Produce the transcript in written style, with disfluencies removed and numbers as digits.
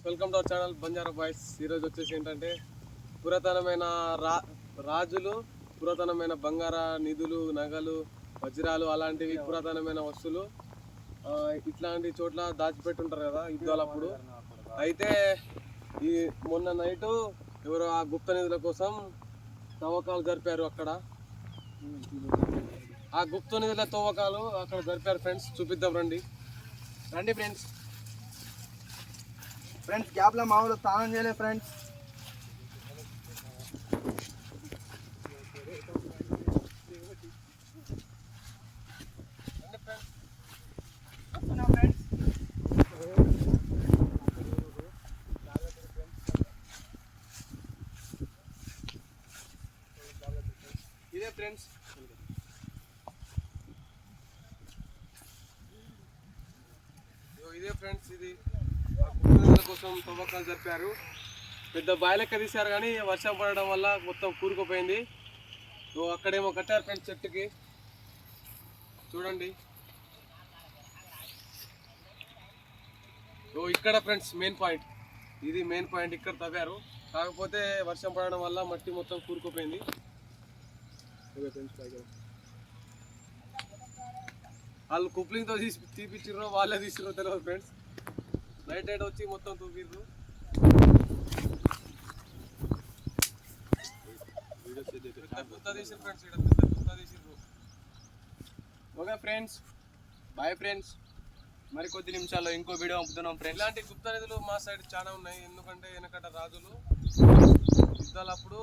Welcome to our channel Banjara boys. ఈరోజు వచ్చేసి ఏంటంటే పురాతనమైన రాజులు, పురాతనమైన బంగార నిధులు, నగలు, వజ్రాలు అలాంటివి పురాతనమైన వస్తువులు ఇట్లాంటి చోట్ల దాచిపెట్టుంటారు కదా యుద్ధాలప్పుడు. అయితే ఈ మొన్న నైటు ఎవరో ఆ గుప్త నిధుల కోసం తవ్వకాలు జరిపారు. అక్కడ ఆ గుప్త నిధుల తవ్వకాలు అక్కడ జరిపారు ఫ్రెండ్స్. చూపిద్దాం రండి ఫ్రెండ్స్. ఫ్రెండ్స్ గ్యాప్లో మామూలు స్నానం చేయలేదు ఫ్రెండ్స్. ఇదే ఫ్రెండ్స్ ఇది కోసం తవ్వకాలు జరిపారు. పెద్ద బాయిలెక్క తీశారు కానీ వర్షం పడడం వల్ల మొత్తం కూరుకుపోయింది. అక్కడేమో కట్టారు ఫ్రెండ్స్ చెట్టుకి, చూడండి. ఇక్కడ ఫ్రెండ్స్ మెయిన్ పాయింట్, ఇది మెయిన్ పాయింట్. ఇక్కడ తవ్వారు, కాకపోతే వర్షం పడడం వల్ల మట్టి మొత్తం కూరుకుపోయింది. వాళ్ళు కుప్లింగ్తో తీపిచ్చిర్రో వాళ్ళే తీసిర్రో తెలియదు ఫ్రెండ్స్. నైట్ వచ్చి మొత్తం తూపిర్రు. Okay friends, bye friends. మరి కొద్ది నిమిషాల్లో ఇంకో వీడియో పంపుతున్నాం ఫ్రెండ్స్. ఇలాంటి గుప్త నిధులు మా సైడ్ చాలా ఉన్నాయి. ఎందుకంటే వెనకట రాజులు యుద్ధాలప్పుడు